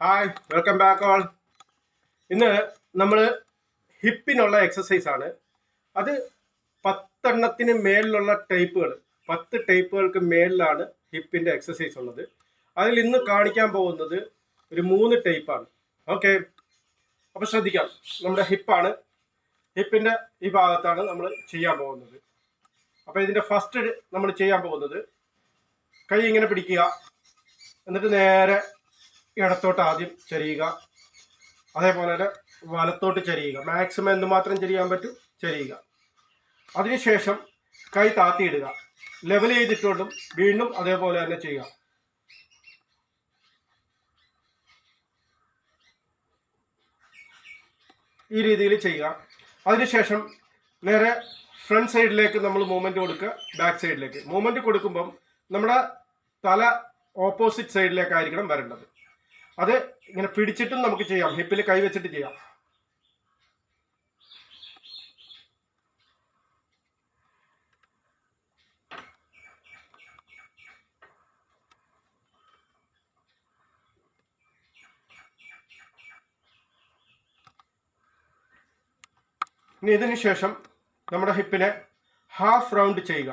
Hi, welcome back all. ഇന്ന് നമ്മൾ ഹിപ്പിനുള്ള exercise ആണ്. അത് 10 മേളിലുള്ള ടൈപ്പുകൾ, 10 ടൈപ്പുകൾക്ക് മേളിലാണ് ഹിപ്പിന്റെ എക്സസൈസ് ഉള്ളത്. അതിൽ ഇന്ന് കാണിക്കാൻ പോകുന്നത് ഒരു 3 ടൈപ്പാണ്. ഓക്കെ, അപ്പോൾ ശ്രദ്ധിക്കാം. നമ്മുടെ ഹിപ്പാണ്, ഹിപ്പിന്റെ ഈ ഭാഗത്താണ് നമ്മൾ ചെയ്യാൻ പോകുന്നത്. അപ്പോൾ ഇതിന്റെ ഫസ്റ്റ് നമ്മൾ ചെയ്യാൻ പോകുന്നത്, കൈ ഇങ്ങനെ പിടിക്കുക, എന്നിട്ട് നേരെ ഇടത്തോട്ട് ആദ്യം ചരിയുക, അതേപോലെ തന്നെ വലത്തോട്ട് ചരിയുക. മാക്സിമം എന്തുമാത്രം ചരിയാൻ പറ്റും ചരിയുക. അതിനുശേഷം കൈ താത്തിയിടുക, ലെവൽ ചെയ്തിട്ടുണ്ടും വീണ്ടും അതേപോലെ തന്നെ ചെയ്യുക. ഈ രീതിയിൽ ചെയ്യുക. അതിനുശേഷം നേരെ ഫ്രണ്ട് സൈഡിലേക്ക് നമ്മൾ മൂവ്മെന്റ് കൊടുക്കുക, ബാക്ക് സൈഡിലേക്ക്. മൂവ്മെന്റ് കൊടുക്കുമ്പം നമ്മുടെ തല ഓപ്പോസിറ്റ് സൈഡിലേക്കായിരിക്കണം വരേണ്ടത്. അത് ഇങ്ങനെ പിടിച്ചിട്ടും നമുക്ക് ചെയ്യാം, ഹിപ്പിൽ കൈ വെച്ചിട്ട് ചെയ്യാം. ഇനി ഇതിന് ശേഷം നമ്മുടെ ഹിപ്പിനെ ഹാഫ് റൗണ്ട് ചെയ്യുക.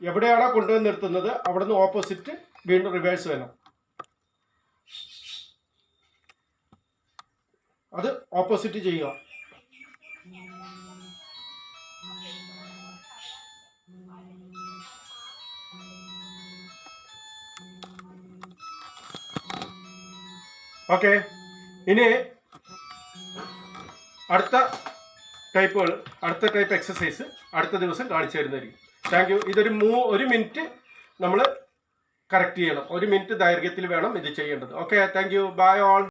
എവിടെയാണോ കൊണ്ടുവന്ന് നിർത്തുന്നത് അവിടെ നിന്ന് ഓപ്പോസിറ്റ് വീണ്ടും റിവേഴ്സ് വേണം. അത് ഓപ്പോസിറ്റ് ചെയ്യുക. ഓക്കെ, ഇനി അടുത്ത ടൈപ്പ് എക്സസൈസ് അടുത്ത ദിവസം കാണിച്ചു തരുന്നതായിരിക്കും. Thank you. ഇതൊരു 1 മിനിറ്റ് നമ്മൾ കറക്റ്റ് ചെയ്യണം. 1 മിനിറ്റ് ദൈർഘ്യത്തിൽ വേണം ഇത് ചെയ്യേണ്ടത്. Okay, thank you. Bye all.